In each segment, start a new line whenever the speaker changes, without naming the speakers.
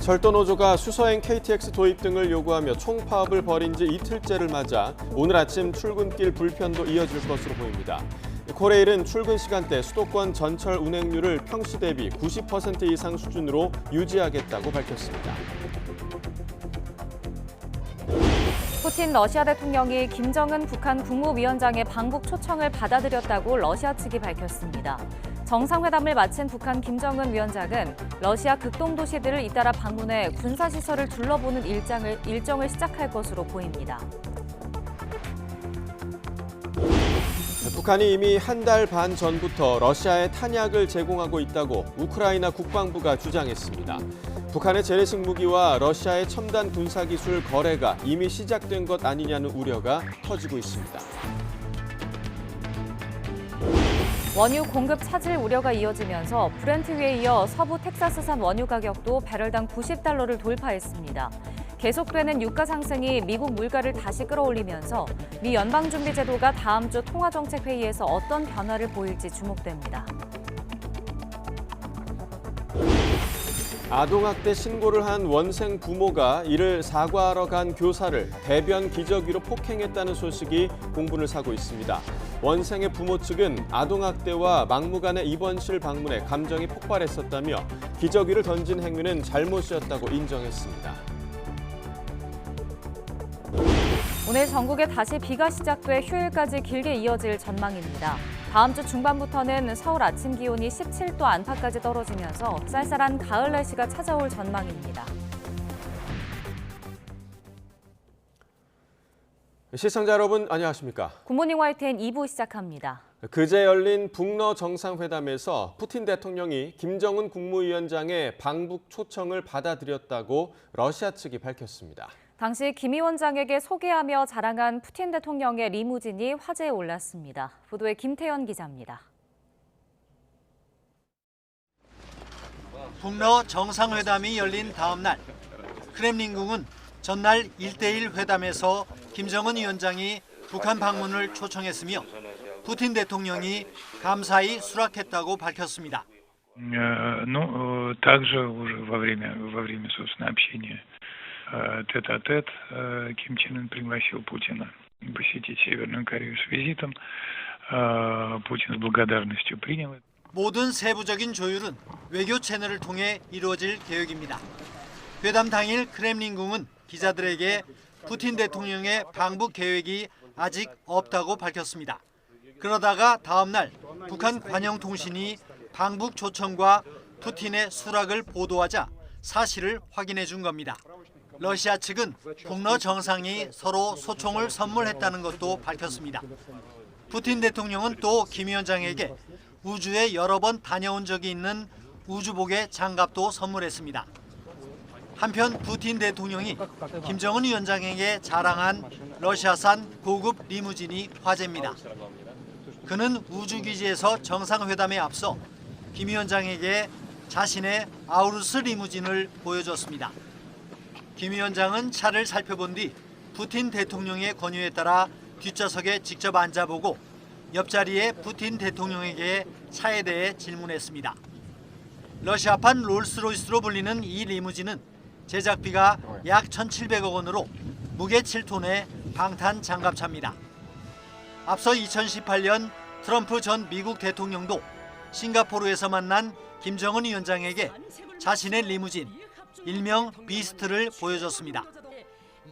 철도노조가 수서행 KTX 도입 등을 요구하며 총파업을 벌인 지 이틀째를 맞아 오늘 아침 출근길 불편도 이어질 것으로 보입니다. 코레일은 출근 시간대 수도권 전철 운행률을 평시 대비 90% 이상 수준으로 유지하겠다고 밝혔습니다.
푸틴 러시아 대통령이 김정은 북한 국무위원장의 방북 초청을 받아들였다고 러시아 측이 밝혔습니다. 정상회담을 마친 북한 김정은 위원장은 러시아 극동 도시들을 잇따라 방문해 군사시설을 둘러보는 일정을 시작할 것으로 보입니다.
북한이 이미 한 달 반 전부터 러시아에 탄약을 제공하고 있다고 우크라이나 국방부가 주장했습니다. 북한의 재래식 무기와 러시아의 첨단 군사기술 거래가 이미 시작된 것 아니냐는 우려가 터지고 있습니다.
원유 공급 차질 우려가 이어지면서 브렌트유에 이어 서부 텍사스산 원유 가격도 배럴당 90달러를 돌파했습니다. 계속되는 유가 상승이 미국 물가를 다시 끌어올리면서 미 연방준비제도가 다음 주 통화정책회의에서 어떤 변화를 보일지 주목됩니다.
아동학대 신고를 한 원생 부모가 이를 사과하러 간 교사를 대변 기저귀로 폭행했다는 소식이 공분을 사고 있습니다. 원생의 부모 측은 아동학대와 막무가내 입원실 방문에 감정이 폭발했었다며 기저귀를 던진 행위는 잘못이었다고 인정했습니다.
오늘 전국에 다시 비가 시작돼 휴일까지 길게 이어질 전망입니다. 다음 주 중반부터는 서울 아침 기온이 17도 안팎까지 떨어지면서 쌀쌀한 가을 날씨가 찾아올 전망입니다.
시청자 여러분 안녕하십니까?
굿모닝 YTN 2부 시작합니다.
그제 열린 북러 정상회담에서 푸틴 대통령이 김정은 국무위원장의 방북 초청을 받아들였다고 러시아 측이 밝혔습니다.
당시 김 위원장에게 소개하며 자랑한 푸틴 대통령의 리무진이 화제에 올랐습니다. 보도에 김태현 기자입니다.
북러 정상회담이 열린 다음 날, 크렘린궁은 전날 1대1 회담에서 김정은 위원장이 북한 방문을 초청했으며 푸틴 대통령이 감사히 수락했다고 밝혔습니다.
Также уже во время собственно, общения тет-а-тет Ким Чен Ын пригласил Путина посетить Северную Корею с визитом. Путин с благодарностью принял это.
모든 세부적인 조율은 외교 채널을 통해 이루어질 계획입니다. 회담 당일 크렘린궁은 기자들에게 푸틴 대통령의 방북 계획이 아직 없다고 밝혔습니다. 그러다가 다음 날 북한 관영통신이 방북 초청과 푸틴의 수락을 보도하자 사실을 확인해 준 겁니다. 러시아 측은 북러 정상이 서로 소총을 선물했다는 것도 밝혔습니다. 푸틴 대통령은 또 김 위원장에게 우주에 여러 번 다녀온 적이 있는 우주복의 장갑도 선물했습니다. 한편 푸틴 대통령이 김정은 위원장에게 자랑한 러시아산 고급 리무진이 화제입니다. 그는 우주기지에서 정상회담에 앞서 김 위원장에게 자신의 아우루스 리무진을 보여줬습니다. 김 위원장은 차를 살펴본 뒤 푸틴 대통령의 권유에 따라 뒷좌석에 직접 앉아보고 옆자리에 푸틴 대통령에게 차에 대해 질문했습니다. 러시아판 롤스로이스로 불리는 이 리무진은 제작비가 약 1,700억 원으로 무게 7톤의 방탄 장갑차입니다. 앞서 2018년 트럼프 전 미국 대통령도 싱가포르에서 만난 김정은 위원장에게 자신의 리무진, 일명 비스트를 보여줬습니다.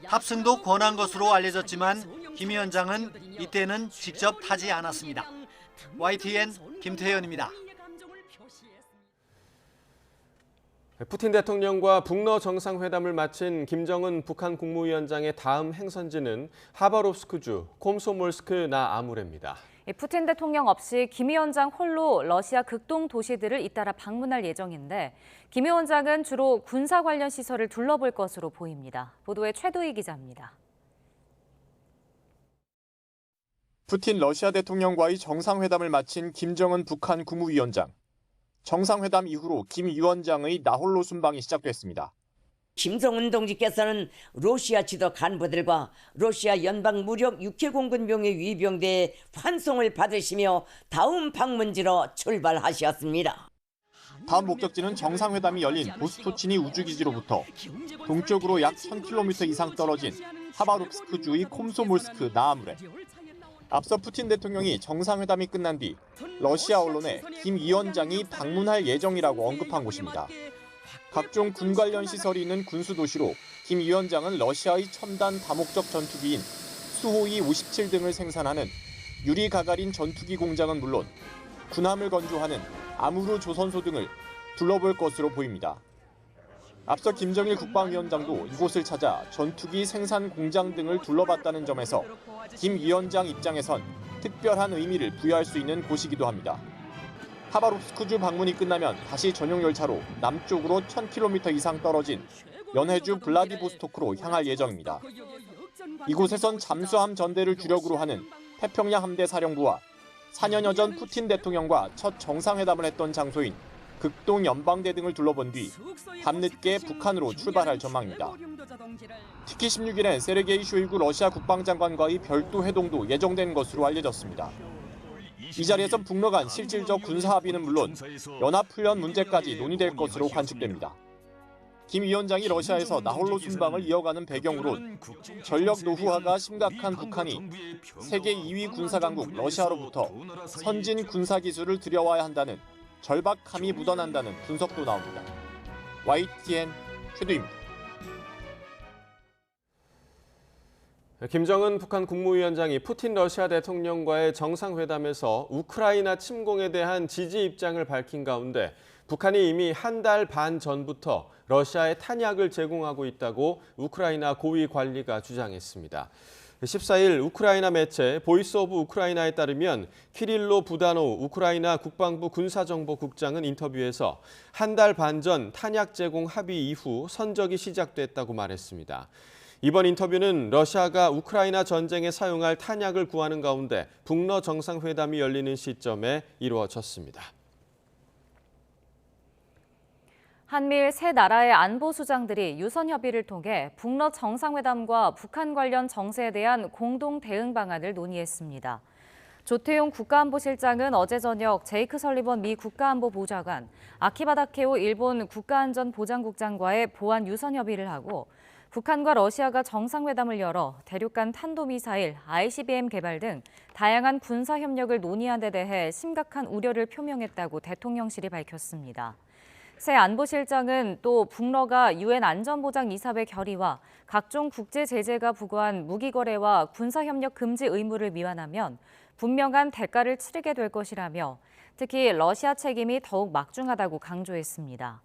탑승도 권한 것으로 알려졌지만 김 위원장은 이때는 직접 타지 않았습니다. YTN 김태현입니다.
푸틴 대통령과 북러 정상회담을 마친 김정은 북한 국무위원장의 다음 행선지는 하바롭스크주 콤소몰스크 나 아무레입니다.
푸틴 대통령 없이 김 위원장 홀로 러시아 극동 도시들을 잇따라 방문할 예정인데 김 위원장은 주로 군사 관련 시설을 둘러볼 것으로 보입니다. 보도에 최도희 기자입니다.
푸틴 러시아 대통령과의 정상회담을 마친 김정은 북한 국무위원장. 정상회담 이후로 김 위원장의 나홀로 순방이 시작됐습니다.
김정은 동지께서는 러시아 지도 간부들과 러시아 연방 무력 육해공군병의 위병대의 환송을 받으시며 다음 방문지로 출발하셨습니다.
다음 목적지는 정상회담이 열린 보스토치니 우주기지로부터 동쪽으로 약 1000km 이상 떨어진 하바롭스크주의 콤소몰스크 나아무레. 앞서 푸틴 대통령이 정상회담이 끝난 뒤 러시아 언론에 김 위원장이 방문할 예정이라고 언급한 곳입니다. 각종 군 관련 시설이 있는 군수도시로 김 위원장은 러시아의 첨단 다목적 전투기인 수호이 57 등을 생산하는 유리 가가린 전투기 공장은 물론 군함을 건조하는 아무르 조선소 등을 둘러볼 것으로 보입니다. 앞서 김정일 국방위원장도 이곳을 찾아 전투기 생산 공장 등을 둘러봤다는 점에서 김 위원장 입장에선 특별한 의미를 부여할 수 있는 곳이기도 합니다. 하바롭스크주 방문이 끝나면 다시 전용 열차로 남쪽으로 1000km 이상 떨어진 연해주 블라디보스토크로 향할 예정입니다. 이곳에선 잠수함 전대를 주력으로 하는 태평양 함대 사령부와 4년여 전 푸틴 대통령과 첫 정상회담을 했던 장소인 극동 연방대 등을 둘러본 뒤 밤늦게 북한으로 출발할 전망입니다. 특히 16일엔 세르게이 쇼이구 러시아 국방장관과의 별도 회동도 예정된 것으로 알려졌습니다. 이 자리에선 북러 간 실질적 군사 합의는 물론 연합훈련 문제까지 논의될 것으로 관측됩니다. 김 위원장이 러시아에서 나홀로 순방을 이어가는 배경으론 전력 노후화가 심각한 북한이 세계 2위 군사강국 러시아로부터 선진 군사기술을 들여와야 한다는 절박함이 묻어난다는 분석도 나옵니다. YTN 최두입니다.
김정은 북한 국무위원장이 푸틴 러시아 대통령과의 정상회담에서 우크라이나 침공에 대한 지지 입장을 밝힌 가운데 북한이 이미 한 달 반 전부터 러시아에 탄약을 제공하고 있다고 우크라이나 고위 관리가 주장했습니다. 14일 우크라이나 매체 보이스 오브 우크라이나에 따르면 키릴로 부다노 우크라이나 국방부 군사정보국장은 인터뷰에서 한 달 반 전 탄약 제공 합의 이후 선적이 시작됐다고 말했습니다. 이번 인터뷰는 러시아가 우크라이나 전쟁에 사용할 탄약을 구하는 가운데 북러 정상회담이 열리는 시점에 이루어졌습니다.
한미일 세 나라의 안보수장들이 유선 협의를 통해 북러 정상회담과 북한 관련 정세에 대한 공동 대응 방안을 논의했습니다. 조태용 국가안보실장은 어제 저녁 제이크 설리번 미 국가안보보좌관, 아키바 다케오 일본 국가안전보장국장과의 보안 유선 협의를 하고 북한과 러시아가 정상회담을 열어 대륙간 탄도미사일, ICBM 개발 등 다양한 군사 협력을 논의한 데 대해 심각한 우려를 표명했다고 대통령실이 밝혔습니다. 새 안보실장은 또 북러가 유엔 안전보장이사회 결의와 각종 국제 제재가 부과한 무기 거래와 군사 협력 금지 의무를 위반하면 분명한 대가를 치르게 될 것이라며 특히 러시아 책임이 더욱 막중하다고 강조했습니다.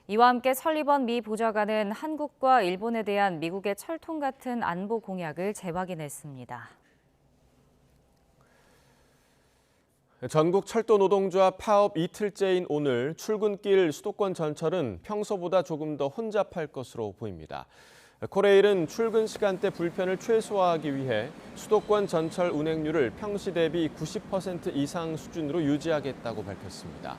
이와 함께 설리번 미 보좌관은 한국과 일본에 대한 미국의 철통 같은 안보 공약을 재확인했습니다.
전국 철도 노동조합 파업 이틀째인 오늘 출근길 수도권 전철은 평소보다 조금 더 혼잡할 것으로 보입니다. 코레일은 출근 시간대 불편을 최소화하기 위해 수도권 전철 운행률을 평시 대비 90% 이상 수준으로 유지하겠다고 밝혔습니다.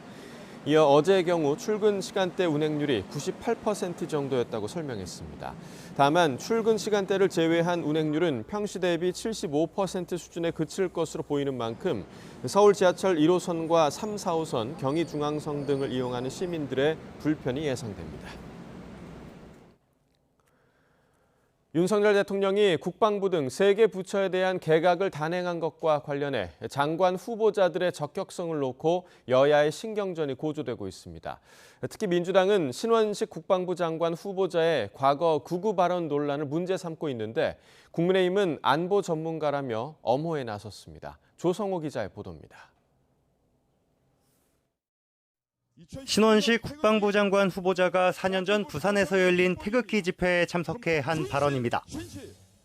이어 어제의 경우 출근 시간대 운행률이 98% 정도였다고 설명했습니다. 다만 출근 시간대를 제외한 운행률은 평시 대비 75% 수준에 그칠 것으로 보이는 만큼 서울 지하철 1호선과 3, 4호선, 경의중앙선 등을 이용하는 시민들의 불편이 예상됩니다. 윤석열 대통령이 국방부 등 3개 부처에 대한 개각을 단행한 것과 관련해 장관 후보자들의 적격성을 놓고 여야의 신경전이 고조되고 있습니다. 특히 민주당은 신원식 국방부 장관 후보자의 과거 구구 발언 논란을 문제 삼고 있는데 국민의힘은 안보 전문가라며 엄호에 나섰습니다. 조성호 기자의 보도입니다.
신원식 국방부 장관 후보자가 4년 전 부산에서 열린 태극기 집회에 참석해 한 발언입니다.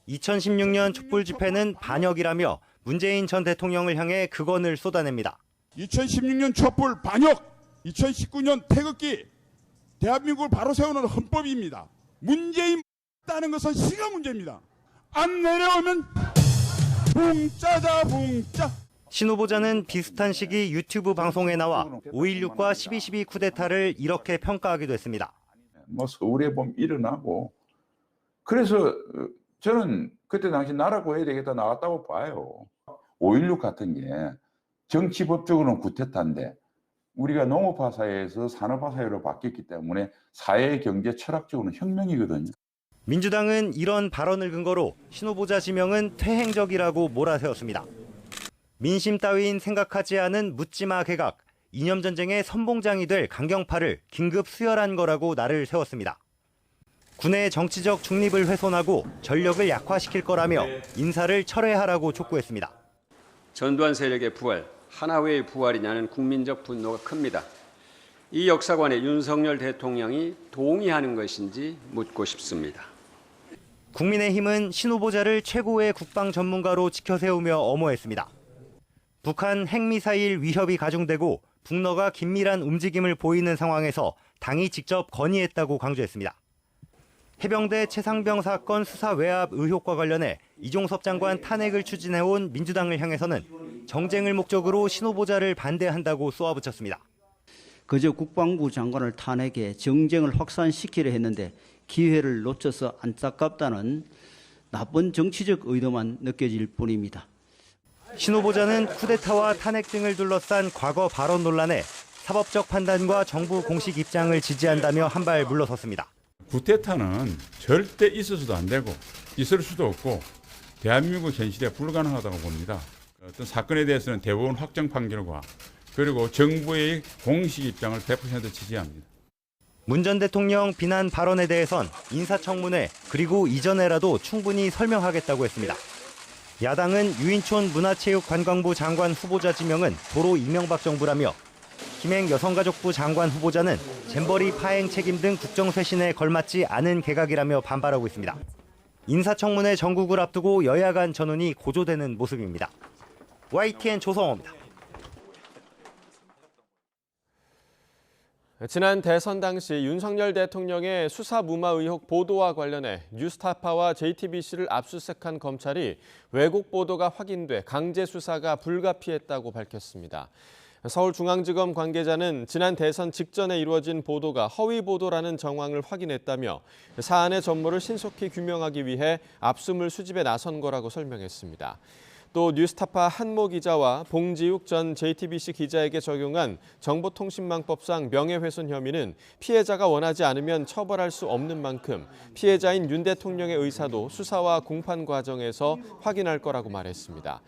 2016년 촛불 집회는 반역이라며 문재인 전 대통령을 향해 극언을 쏟아냅니다.
2016년 촛불 반역, 2019년 태극기, 대한민국을 바로 세우는 헌법입니다. 문재인 따는 것은 시가 문제입니다. 안 내려오면 붕짜자 붕짜.
신 후보자는 비슷한 시기 유튜브 방송에 나와 5.16과 12.12 쿠데타를 이렇게 평가하기도 했습니다.
서울에 보면 일어나고 그래서 저는 그때 당시 나라 구해야 되겠다 나왔다고 봐요. 5.16 같은 게 정치법적으로는 쿠데타인데 우리가 농업화 사회에서 산업화 사회로 바뀌었기 때문에 사회, 경제, 철학적으로는 혁명이거든요.
민주당은 이런 발언을 근거로 신후보자 지명은 퇴행적이라고 몰아세웠습니다. 민심 따윈 생각하지 않은 묻지마 개각, 이념 전쟁의 선봉장이 될 강경파를 긴급 수혈한 거라고 날을 세웠습니다. 군의 정치적 중립을 훼손하고 전력을 약화시킬 거라며 인사를 철회하라고 촉구했습니다.
전두환 세력의 부활, 하나회의 부활이냐는 국민적 분노가 큽니다. 이 역사관에 윤석열 대통령이 동의하는 것인지 묻고 싶습니다.
국민의힘은 신 후보자를 최고의 국방 전문가로 지켜세우며 엄호했습니다. 북한 핵미사일 위협이 가중되고 북러가 긴밀한 움직임을 보이는 상황에서 당이 직접 건의했다고 강조했습니다. 해병대 최상병 사건 수사 외압 의혹과 관련해 이종섭 장관 탄핵을 추진해온 민주당을 향해서는 정쟁을 목적으로 신 후보자를 반대한다고 쏘아붙였습니다.
그저 국방부 장관을 탄핵해 정쟁을 확산시키려 했는데 기회를 놓쳐서 안타깝다는 나쁜 정치적 의도만 느껴질 뿐입니다.
신 후보자는 쿠데타와 탄핵 등을 둘러싼 과거 발언 논란에 사법적 판단과 정부 공식 입장을 지지한다며 한 발 물러섰습니다.
쿠데타는 절대 있어서도 안 되고 있을 수도 없고 대한민국 현실에 불가능하다고 봅니다. 어떤 사건에 대해서는 대법원 확정 판결과 그리고 정부의 공식 입장을 100% 지지합니다.
문 전 대통령 비난 발언에 대해선 인사청문회 그리고 이전에라도 충분히 설명하겠다고 했습니다. 야당은 유인촌 문화체육관광부 장관 후보자 지명은 도로 이명박 정부라며 김행 여성가족부 장관 후보자는 잼버리 파행 책임 등 국정쇄신에 걸맞지 않은 개각이라며 반발하고 있습니다. 인사청문회 전국을 앞두고 여야 간 전운이 고조되는 모습입니다. YTN 조성호입니다.
지난 대선 당시 윤석열 대통령의 수사 무마 의혹 보도와 관련해 뉴스타파와 JTBC를 압수수색한 검찰이 왜곡 보도가 확인돼 강제 수사가 불가피했다고 밝혔습니다. 서울중앙지검 관계자는 지난 대선 직전에 이루어진 보도가 허위 보도라는 정황을 확인했다며 사안의 전모를 신속히 규명하기 위해 압수물 수집에 나선 거라고 설명했습니다. 또 뉴스타파 한모 기자와 봉지욱 전 JTBC 기자에게 적용한 정보통신망법상 명예훼손 혐의는 피해자가 원하지 않으면 처벌할 수 없는 만큼 피해자인 윤 대통령의 의사도 수사와 공판 과정에서 확인할 거라고 말했습니다.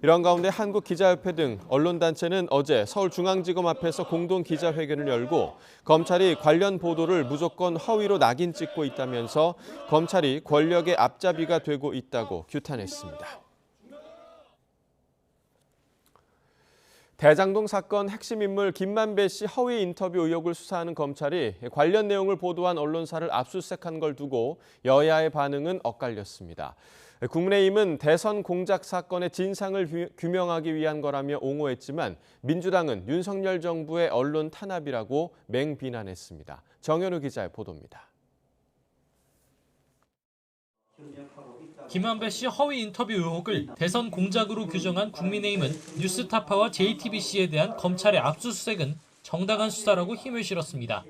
이런 가운데 한국기자협회 등 언론단체는 어제 서울중앙지검 앞에서 공동 기자회견을 열고 검찰이 관련 보도를 무조건 허위로 낙인 찍고 있다면서 검찰이 권력의 앞잡이가 되고 있다고 규탄했습니다. 대장동 사건 핵심 인물 김만배 씨 허위 인터뷰 의혹을 수사하는 검찰이 관련 내용을 보도한 언론사를 압수수색한 걸 두고 여야의 반응은 엇갈렸습니다. 국민의힘은 대선 공작 사건의 진상을 규명하기 위한 거라며 옹호했지만 민주당은 윤석열 정부의 언론 탄압이라고 맹비난했습니다. 정현우 기자의 보도입니다.
김만배 씨 허위 인터뷰 의혹을 대선 공작으로 규정한 국민의힘은 뉴스타파와 JTBC에 대한 검찰의 압수수색은 정당한 수사라고 힘을 실었습니다.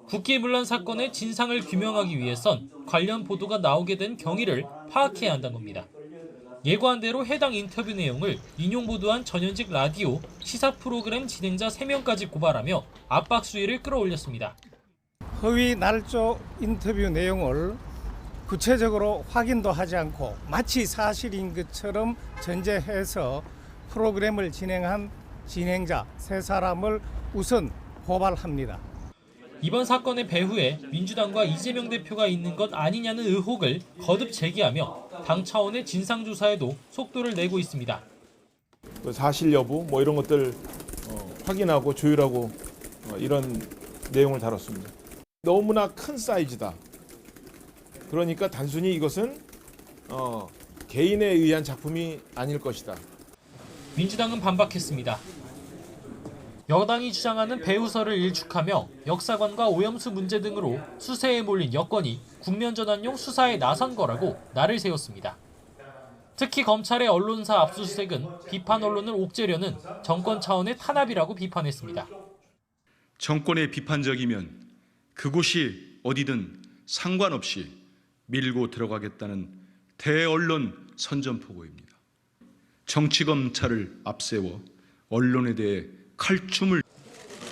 국기문란 사건의 진상을 규명하기 위해선 관련 보도가 나오게 된 경위를 파악해야 한다는 겁니다. 예고한 대로 해당 인터뷰 내용을 인용 보도한 전현직 라디오 시사 프로그램 진행자 3명까지 고발하며 압박 수위를 끌어올렸습니다.
허위 날조 인터뷰 내용을 구체적으로 확인도 하지 않고 마치 사실인 것처럼 전제해서 프로그램을 진행한 진행자 3사람을 우선 고발합니다.
이번 사건의 배후에 민주당과 이재명 대표가 있는 것 아니냐는 의혹을 거듭 제기하며 당 차원의 진상조사에도 속도를 내고 있습니다.
사실 여부 이런 것들 확인하고 조율하고 이런 내용을 다뤘습니다. 너무나 큰 사이즈다. 그러니까 단순히 이것은 개인에 의한 작품이 아닐 것이다.
민주당은 반박했습니다. 여당이 주장하는 배후설을 일축하며 역사관과 오염수 문제 등으로 수세에 몰린 여권이 국면전환용 수사에 나선 거라고 날을 세웠습니다. 특히 검찰의 언론사 압수수색은 비판 언론을 옥죄려는 정권 차원의 탄압이라고 비판했습니다.
정권에 비판적이면 그곳이 어디든 상관없이 밀고 들어가겠다는 대언론 선전포고입니다. 정치검찰을 앞세워 언론에 대해 칼춤을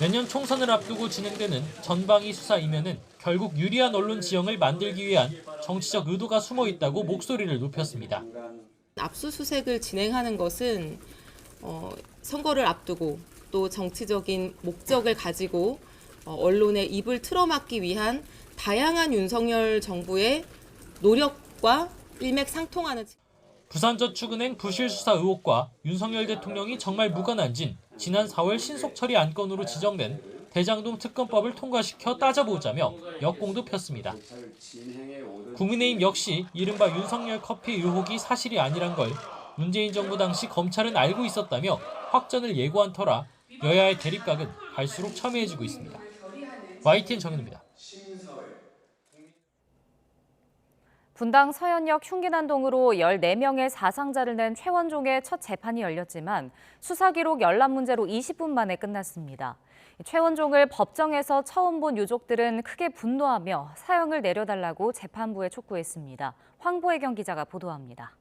내년 총선을 앞두고 진행되는 전방위 수사 이면은 결국 유리한 언론 지형을 만들기 위한 정치적 의도가 숨어 있다고 목소리를 높였습니다.
압수수색을 진행하는 것은 선거를 앞두고 또 정치적인 목적을 가지고 언론의 입을 틀어막기 위한 다양한 윤석열 정부의 노력과 일맥상통하는.
부산저축은행 부실 수사 의혹과 윤석열 대통령이 정말 무관한진 지난 4월 신속처리 안건으로 지정된 대장동 특검법을 통과시켜 따져보자며 역공도 폈습니다. 국민의힘 역시 이른바 윤석열 커피 의혹이 사실이 아니란 걸 문재인 정부 당시 검찰은 알고 있었다며 확전을 예고한 터라 여야의 대립각은 갈수록 첨예해지고 있습니다. YTN 정현우입니다.
분당 서현역 흉기난동으로 14명의 사상자를 낸 최원종의 첫 재판이 열렸지만 수사 기록 열람 문제로 20분 만에 끝났습니다. 최원종을 법정에서 처음 본 유족들은 크게 분노하며 사형을 내려달라고 재판부에 촉구했습니다. 황보혜경 기자가 보도합니다.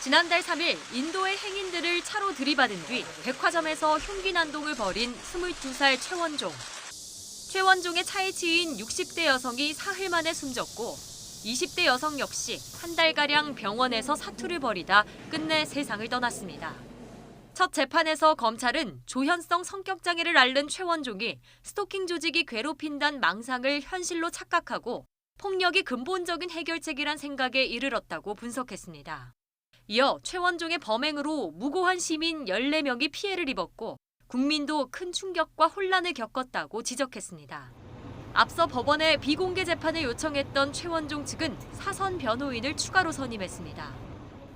지난달 3일 인도의 행인들을 차로 들이받은 뒤 백화점에서 흉기난동을 벌인 22살 최원종. 최원종의 차에 치인 60대 여성이 사흘 만에 숨졌고 20대 여성 역시 한 달가량 병원에서 사투를 벌이다 끝내 세상을 떠났습니다. 첫 재판에서 검찰은 조현성 성격장애를 앓는 최원종이 스토킹 조직이 괴롭힌다는 망상을 현실로 착각하고 폭력이 근본적인 해결책이란 생각에 이르렀다고 분석했습니다. 이어 최원종의 범행으로 무고한 시민 14명이 피해를 입었고 국민도 큰 충격과 혼란을 겪었다고 지적했습니다. 앞서 법원에 비공개 재판을 요청했던 최원종 측은 사선 변호인을 추가로 선임했습니다.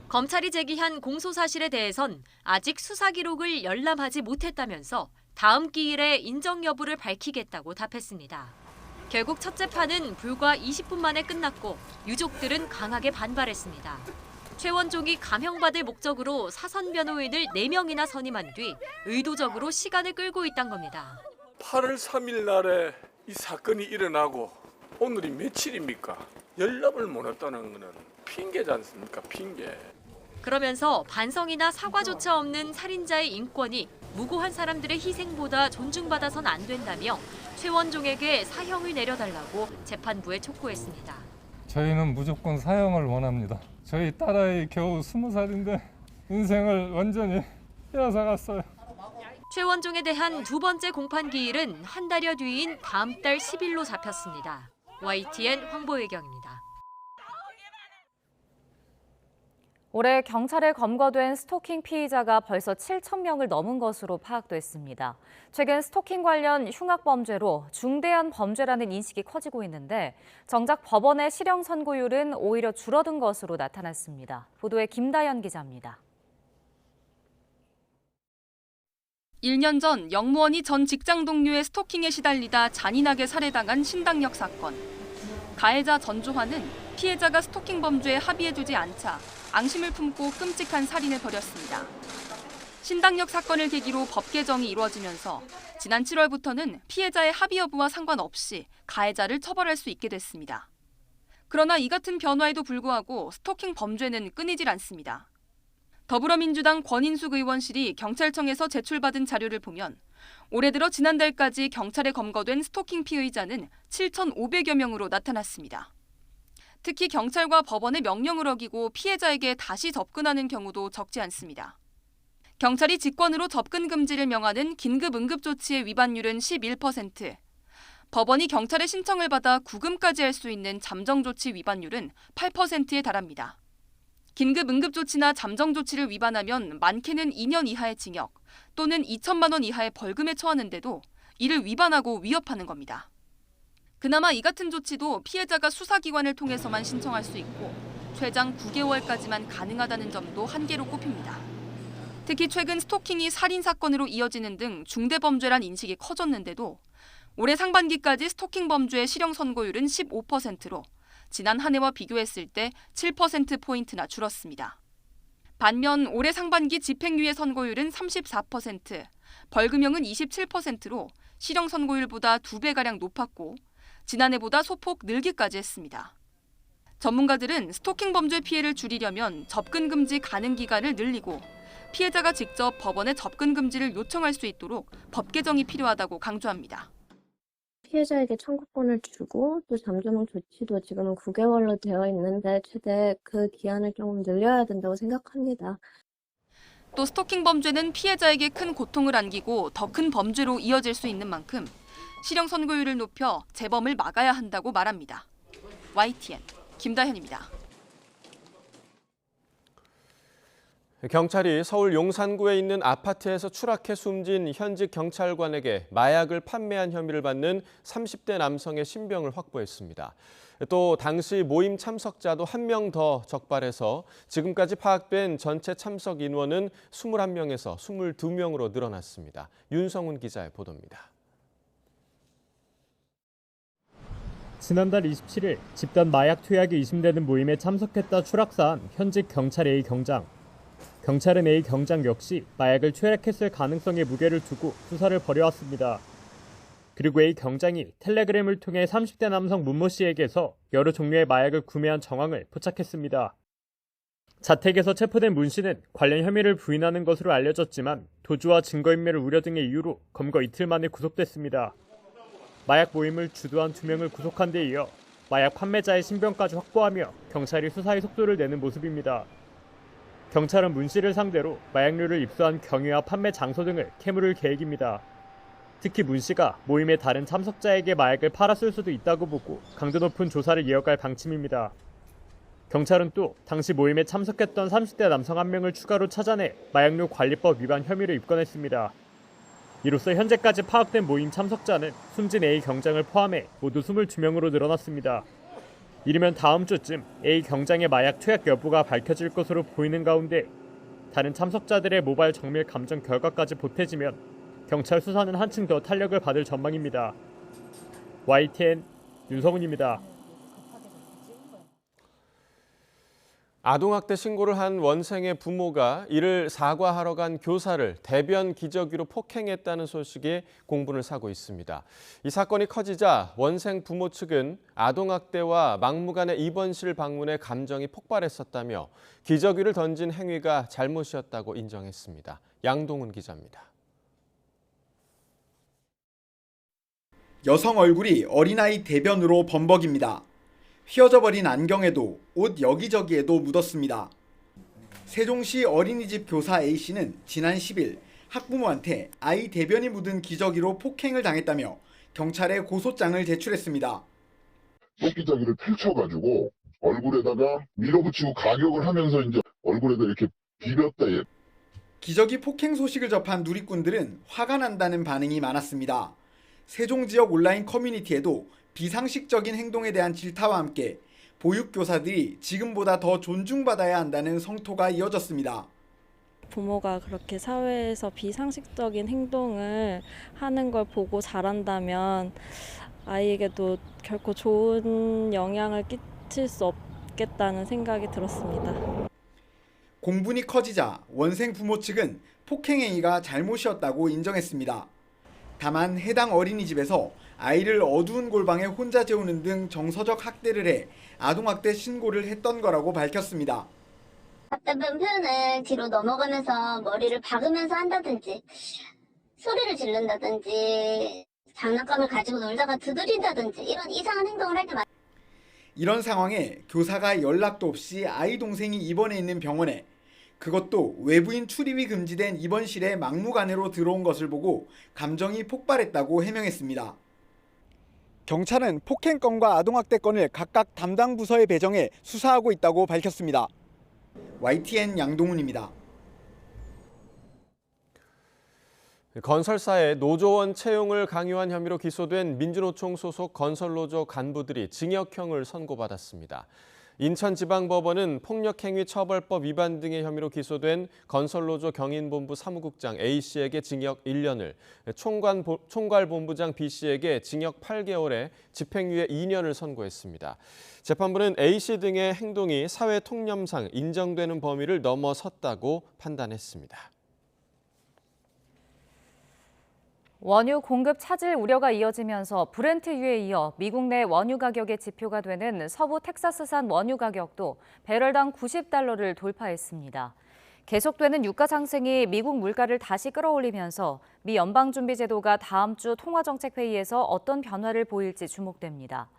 검찰이 제기한 공소사실에 대해선 아직 수사 기록을 열람하지 못했다면서 다음 기일에 인정 여부를 밝히겠다고 답했습니다. 결국 첫 재판은 불과 20분 만에 끝났고 유족들은 강하게 반발했습니다. 최원종이 감형받을 목적으로 사선 변호인을 4명이나 선임한 뒤 의도적으로 시간을 끌고 있단 겁니다.
8월 3일 날에 이 사건이 일어나고 오늘이 며칠입니까? 연락을 못 했다는 것은 핑계지 않습니까? 핑계.
그러면서 반성이나 사과조차 없는 살인자의 인권이 무고한 사람들의 희생보다 존중받아선 안 된다며 최원종에게 사형을 내려달라고 재판부에 촉구했습니다.
저희는 무조건 사형을 원합니다. 저희 딸아이 겨우 20살인데 인생을 완전히 빼앗아갔어요.
최원종에 대한 두 번째 공판 기일은 한 달여 뒤인 다음 달 10일로 잡혔습니다. YTN 황보혜경입니다.
올해 경찰에 검거된 스토킹 피의자가 벌써 7,000명을 넘은 것으로 파악됐습니다. 최근 스토킹 관련 흉악범죄로 중대한 범죄라는 인식이 커지고 있는데 정작 법원의 실형 선고율은 오히려 줄어든 것으로 나타났습니다. 보도에 김다연 기자입니다.
1년 전 영무원이 전 직장 동료의 스토킹에 시달리다 잔인하게 살해당한 신당역 사건. 가해자 전조환은 피해자가 스토킹 범죄에 합의해주지 않자 앙심을 품고 끔찍한 살인을 벌였습니다. 신당역 사건을 계기로 법 개정이 이루어지면서 지난 7월부터는 피해자의 합의 여부와 상관없이 가해자를 처벌할 수 있게 됐습니다. 그러나 이 같은 변화에도 불구하고 스토킹 범죄는 끊이질 않습니다. 더불어민주당 권인숙 의원실이 경찰청에서 제출받은 자료를 보면 올해 들어 지난달까지 경찰에 검거된 스토킹 피의자는 7,500여 명으로 나타났습니다. 특히 경찰과 법원의 명령을 어기고 피해자에게 다시 접근하는 경우도 적지 않습니다. 경찰이 직권으로 접근 금지를 명하는 긴급 응급조치의 위반율은 11%, 법원이 경찰의 신청을 받아 구금까지 할 수 있는 잠정조치 위반율은 8%에 달합니다. 긴급 응급조치나 잠정조치를 위반하면 많게는 2년 이하의 징역 또는 2천만 원 이하의 벌금에 처하는데도 이를 위반하고 위협하는 겁니다. 그나마 이 같은 조치도 피해자가 수사기관을 통해서만 신청할 수 있고 최장 9개월까지만 가능하다는 점도 한계로 꼽힙니다. 특히 최근 스토킹이 살인사건으로 이어지는 등 중대범죄란 인식이 커졌는데도 올해 상반기까지 스토킹 범죄의 실형 선고율은 15%로 지난 한 해와 비교했을 때 7%포인트나 줄었습니다. 반면 올해 상반기 집행유예 선고율은 34%, 벌금형은 27%로 실형 선고율보다 2배가량 높았고 지난해보다 소폭 늘기까지 했습니다. 전문가들은 스토킹 범죄 피해를 줄이려면 접근 금지 가능 기간을 늘리고 피해자가 직접 법원에 접근 금지를 요청할 수 있도록 법 개정이 필요하다고 강조합니다.
피해자에게 청구권을 주고 또 잠재적 조치도 지금은 9개월로 되어 있는데 최대 그 기한을 조금 늘려야 된다고 생각합니다.
또 스토킹 범죄는 피해자에게 큰 고통을 안기고 더 큰 범죄로 이어질 수 있는 만큼 실형 선고율을 높여 재범을 막아야 한다고 말합니다. YTN 김다현입니다.
경찰이 서울 용산구에 있는 아파트에서 추락해 숨진 현직 경찰관에게 마약을 판매한 혐의를 받는 30대 남성의 신병을 확보했습니다. 또 당시 모임 참석자도 1명 더 적발해서 지금까지 파악된 전체 참석 인원은 21명에서 22명으로 늘어났습니다. 윤성훈 기자의 보도입니다.
지난달 27일 집단 마약 투약이 의심되는 모임에 참석했다 추락사한 현직 경찰 A 경장. 경찰은 A 경장 역시 마약을 투약했을 가능성에 무게를 두고 수사를 벌여왔습니다. 그리고 A 경장이 텔레그램을 통해 30대 남성 문모 씨에게서 여러 종류의 마약을 구매한 정황을 포착했습니다. 자택에서 체포된 문 씨는 관련 혐의를 부인하는 것으로 알려졌지만 도주와 증거인멸 우려 등의 이유로 검거 이틀 만에 구속됐습니다. 마약 모임을 주도한 2명을 구속한 데 이어 마약 판매자의 신병까지 확보하며 경찰이 수사에 속도를 내는 모습입니다. 경찰은 문 씨를 상대로 마약류를 입수한 경위와 판매 장소 등을 캐물을 계획입니다. 특히 문 씨가 모임의 다른 참석자에게 마약을 팔았을 수도 있다고 보고 강도 높은 조사를 이어갈 방침입니다. 경찰은 또 당시 모임에 참석했던 30대 남성 1명을 추가로 찾아내 마약류 관리법 위반 혐의로 입건했습니다. 이로써 현재까지 파악된 모임 참석자는 숨진 A 경장을 포함해 모두 22명으로 늘어났습니다. 이르면 다음 주쯤 A 경장의 마약 투약 여부가 밝혀질 것으로 보이는 가운데 다른 참석자들의 모바일 정밀 감정 결과까지 보태지면 경찰 수사는 한층 더 탄력을 받을 전망입니다. YTN 윤성훈입니다.
아동학대 신고를 한 원생의 부모가 이를 사과하러 간 교사를 대변 기저귀로 폭행했다는 소식이 공분을 사고 있습니다. 이 사건이 커지자 원생 부모 측은 아동학대와 막무가내 입원실 방문에 감정이 폭발했었다며 기저귀를 던진 행위가 잘못이었다고 인정했습니다. 양동훈 기자입니다.
여성 얼굴이 어린아이 대변으로 범벅입니다. 휘어져 버린 안경에도 옷 여기저기에도 묻었습니다. 세종시 어린이집 교사 A씨는 지난 10일 학부모한테 아이 대변이 묻은 기저귀로 폭행을 당했다며 경찰에 고소장을 제출했습니다.
똥기저귀를 펼쳐가지고 얼굴에다가 밀어붙이고 가격을 하면서 이제 얼굴에다 이렇게 비볐다.
기저귀 폭행 소식을 접한 누리꾼들은 화가 난다는 반응이 많았습니다. 세종 지역 온라인 커뮤니티에도 비상식적인 행동에 대한 질타와 함께 보육교사들이 지금보다 더 존중받아야 한다는 성토가 이어졌습니다.
부모가 그렇게 사회에서 비상식적인 행동을 하는 걸 보고 자란다면 아이에게도 결코 좋은 영향을 끼칠 수 없겠다는 생각이 들었습니다.
공분이 커지자 원생 부모 측은 폭행 행위가 잘못이었다고 인정했습니다. 다만 해당 어린이집에서 아이를 어두운 골방에 혼자 재우는 등 정서적 학대를 해 아동학대 신고를 했던 거라고 밝혔습니다.
답답한 표현을 뒤로 넘어가면서 머리를 박으면서 한다든지 소리를 지른다든지 장난감을 가지고 놀다가 두드린다든지 이런 이상한 행동을 할 때
이런 상황에 교사가 연락도 없이 아이 동생이 입원해 있는 병원에 그것도 외부인 출입이 금지된 입원실에 막무가내로 들어온 것을 보고 감정이 폭발했다고 해명했습니다. 경찰은 폭행건과 아동학대건을 각각 담당 부서에 배정해 수사하고 있다고 밝혔습니다. YTN 양동훈입니다.
건설사의 노조원 채용을 강요한 혐의로 기소된 민주노총 소속 건설노조 간부들이 징역형을 선고받았습니다. 인천지방법원은 폭력행위처벌법 위반 등의 혐의로 기소된 건설노조 경인본부 사무국장 A씨에게 징역 1년을, 총괄본부장 B씨에게 징역 8개월에 집행유예 2년을 선고했습니다. 재판부는 A씨 등의 행동이 사회통념상 인정되는 범위를 넘어섰다고 판단했습니다.
원유 공급 차질 우려가 이어지면서 브렌트유에 이어 미국 내 원유 가격의 지표가 되는 서부 텍사스산 원유 가격도 배럴당 $90를 돌파했습니다. 계속되는 유가 상승이 미국 물가를 다시 끌어올리면서 미 연방준비제도가 다음 주 통화정책회의에서 어떤 변화를 보일지 주목됩니다.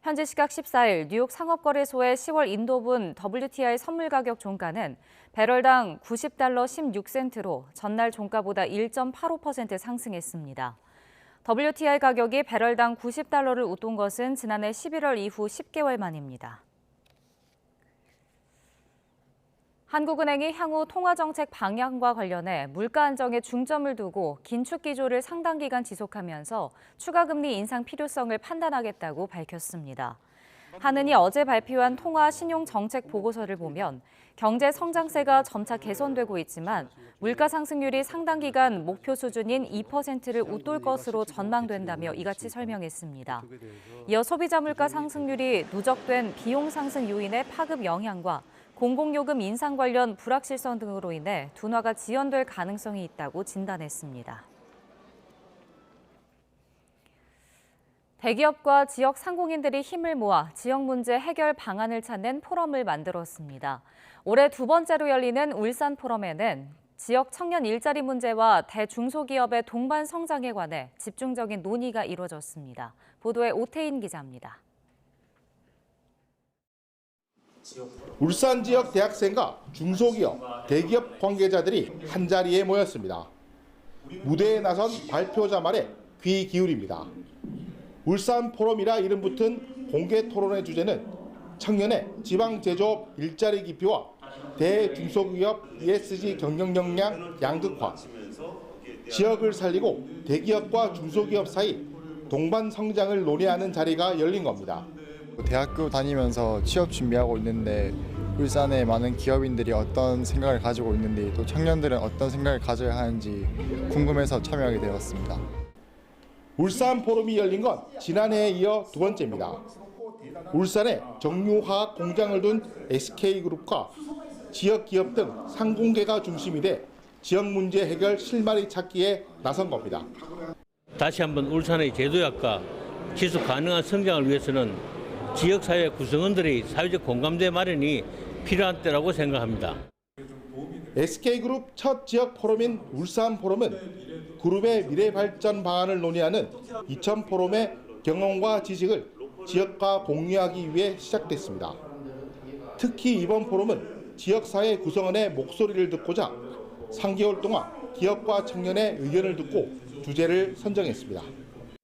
현지 시각 14일 뉴욕 상업거래소의 10월 인도분 WTI 선물 가격 종가는 배럴당 90달러 16센트로 전날 종가보다 1.85% 상승했습니다. WTI 가격이 배럴당 90달러를 웃돈 것은 지난해 11월 이후 10개월 만입니다. 한국은행이 향후 통화정책 방향과 관련해 물가 안정에 중점을 두고 긴축 기조를 상당 기간 지속하면서 추가 금리 인상 필요성을 판단하겠다고 밝혔습니다. 한은이 어제 발표한 통화 신용 정책 보고서를 보면 경제 성장세가 점차 개선되고 있지만 물가 상승률이 상당 기간 목표 수준인 2%를 웃돌 것으로 전망된다며 이같이 설명했습니다. 이어 소비자 물가 상승률이 누적된 비용 상승 요인의 파급 영향과 공공요금 인상 관련 불확실성 등으로 인해 둔화가 지연될 가능성이 있다고 진단했습니다. 대기업과 지역 상공인들이 힘을 모아 지역 문제 해결 방안을 찾는 포럼을 만들었습니다. 올해 두 번째로 열리는 울산 포럼에는 지역 청년 일자리 문제와 대중소기업의 동반 성장에 관해 집중적인 논의가 이루어졌습니다. 보도에 오태인 기자입니다.
울산 지역 대학생과 중소기업, 대기업 관계자들이 한자리에 모였습니다. 무대에 나선 발표자 말에 귀 기울입니다. 울산 포럼이라 이름 붙은 공개 토론의 주제는 청년의 지방 제조업 일자리 기피와 대중소기업 ESG 경영 역량 양극화, 지역을 살리고 대기업과 중소기업 사이 동반 성장을 논의하는 자리가 열린 겁니다.
대학교 다니면서 취업 준비하고 있는데 울산의 많은 기업인들이 어떤 생각을 가지고 있는지 또 청년들은 어떤 생각을 가져야 하는지 궁금해서 참여하게 되었습니다.
울산 포럼이 열린 건 지난해에 이어 두 번째입니다. 울산에 정유화학 공장을 둔 SK그룹과 지역 기업 등 상공계가 중심이 돼 지역 문제 해결 실마리 찾기에 나선 겁니다.
다시 한번 울산의 제도약과 지속 가능한 성장을 위해서는 지역사회 구성원들의 사회적 공감대 마련이 필요한 때라고 생각합니다.
SK그룹 첫 지역 포럼인 울산 포럼은 그룹의 미래 발전 방안을 논의하는 이천 포럼의 경험과 지식을 지역과 공유하기 위해 시작됐습니다. 특히 이번 포럼은 지역사회 구성원의 목소리를 듣고자 3개월 동안 기업과 청년의 의견을 듣고 주제를 선정했습니다.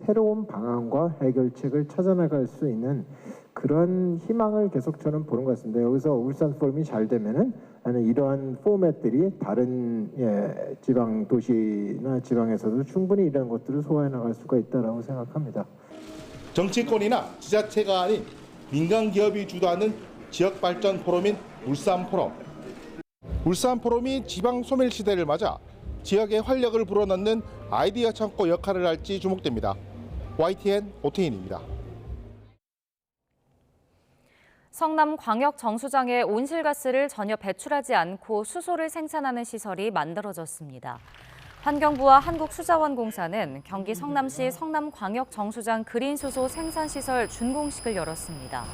새로운 방안과 해결책을 찾아나갈 수 있는 그런 희망을 계속 저는 보는 것 같습니다. 여기서 울산 포럼이 잘 되면은 나는 이러한 포맷들이 다른 지방 도시나 지방에서도 충분히 이런 것들을 소화해 나갈 수가 있다라고 생각합니다.
정치권이나 지자체가 아닌 민간 기업이 주도하는 지역 발전 포럼인 울산 포럼. 울산 포럼이 지방 소멸 시대를 맞아 지역에 활력을 불어넣는 아이디어 창고 역할을 할지 주목됩니다. YTN 오태인입니다.
성남광역정수장에 온실가스를 전혀 배출하지 않고 수소를 생산하는 시설이 만들어졌습니다. 환경부와 한국수자원공사는 경기 성남시 성남광역정수장 그린수소 생산시설 준공식을 열었습니다.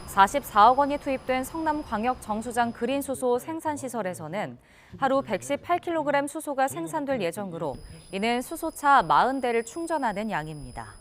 44억 원이 투입된 성남광역정수장 그린수소 생산시설에서는 하루 118kg 수소가 생산될 예정으로 이는 수소차 40대를 충전하는 양입니다.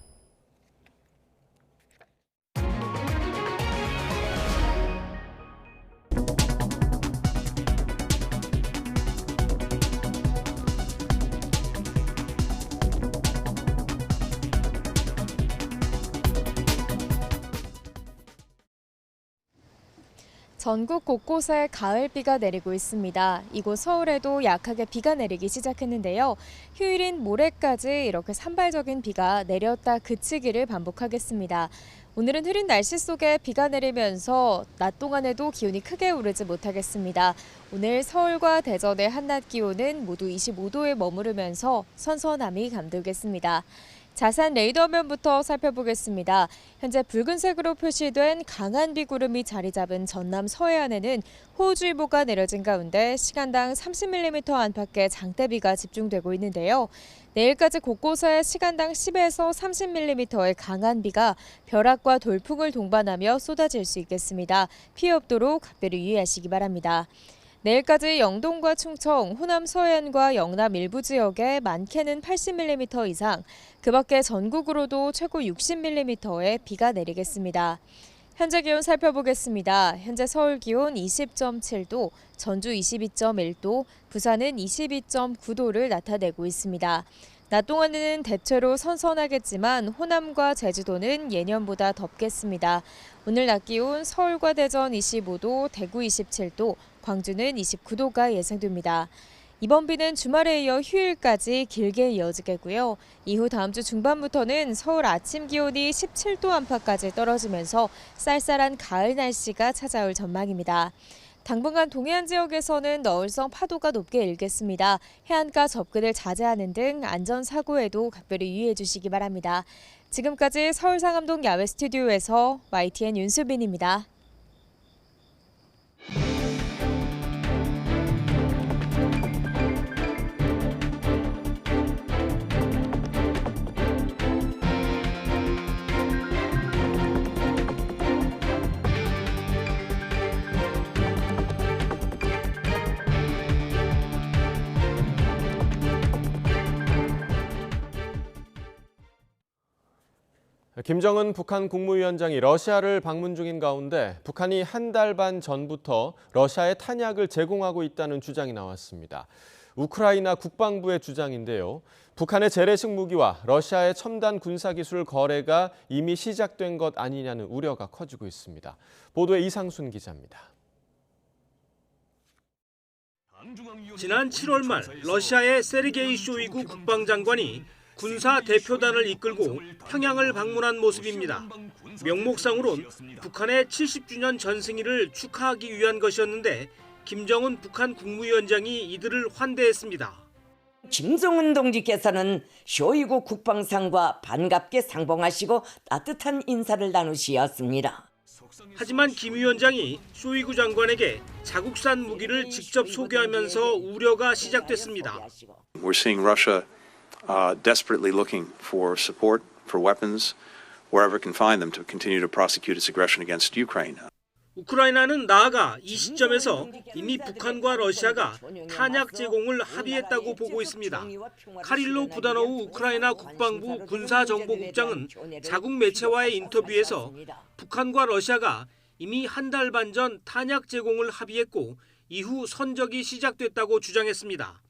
전국 곳곳에 가을비가 내리고 있습니다. 이곳 서울에도 약하게 비가 내리기 시작했는데요. 휴일인 모레까지 이렇게 산발적인 비가 내렸다 그치기를 반복하겠습니다. 오늘은 흐린 날씨 속에 비가 내리면서 낮 동안에도 기온이 크게 오르지 못하겠습니다. 오늘 서울과 대전의 한낮 기온은 모두 25도에 머무르면서 선선함이 감돌겠습니다. 자세한 레이더 화면부터 살펴보겠습니다. 현재 붉은색으로 표시된 강한 비구름이 자리 잡은 전남 서해안에는 호우주의보가 내려진 가운데 시간당 30mm 안팎의 장대비가 집중되고 있는데요. 내일까지 곳곳에 시간당 10에서 30mm의 강한 비가 벼락과 돌풍을 동반하며 쏟아질 수 있겠습니다. 피해 없도록 각별히 유의하시기 바랍니다. 내일까지 영동과 충청, 호남 서해안과 영남 일부 지역에 많게는 80mm 이상, 그 밖에 전국으로도 최고 60mm의 비가 내리겠습니다. 현재 기온 살펴보겠습니다. 현재 서울 기온 20.7도, 전주 22.1도, 부산은 22.9도를 나타내고 있습니다. 낮 동안은 대체로 선선하겠지만 호남과 제주도는 예년보다 덥겠습니다. 오늘 낮 기온 서울과 대전 25도, 대구 27도, 광주는 29도가 예상됩니다. 이번 비는 주말에 이어 휴일까지 길게 이어지겠고요. 이후 다음 주 중반부터는 서울 아침 기온이 17도 안팎까지 떨어지면서 쌀쌀한 가을 날씨가 찾아올 전망입니다. 당분간 동해안 지역에서는 너울성 파도가 높게 일겠습니다. 해안가 접근을 자제하는 등 안전사고에도 각별히 유의해 주시기 바랍니다. 지금까지 서울 상암동 야외 스튜디오에서 YTN 윤수빈입니다.
김정은 북한 국무위원장이 러시아를 방문 중인 가운데 북한이 한 달 반 전부터 러시아에 탄약을 제공하고 있다는 주장이 나왔습니다. 우크라이나 국방부의 주장인데요. 북한의 재래식 무기와 러시아의 첨단 군사기술 거래가 이미 시작된 것 아니냐는 우려가 커지고 있습니다. 보도에 이상순 기자입니다.
지난 7월 말 러시아의 세르게이 쇼이구 국방장관이 군사 대표단을 이끌고 평양을 방문한 모습입니다. 명목상으론 북한의 70주년 전승일을 축하하기 위한 것이었는데 김정은 북한 국무위원장이 이들을 환대했습니다.
김정은 동지께서는 쇼이구 국방상과 반갑게 상봉하시고 따뜻한 인사를 나누시었습니다.
하지만 김 위원장이 쇼이구 장관에게 자국산 무기를 직접 소개하면서 우려가 시작됐습니다.
We're seeing Russia desperately looking for support for weapons wherever it can find them to continue to prosecute its aggression against Ukraine.
우크라이나는 나아가 이 시점에서 이미 북한과 러시아가 탄약 제공을 합의했다고 보고 있습니다. 카릴로 부다노우 우크라이나 국방부 군사정보국장은 자국 매체와의 인터뷰에서 북한과 러시아가 이미 한 달 반 전 탄약 제공을 합의했고 이후 선적이 시작됐다고 주장했습니다.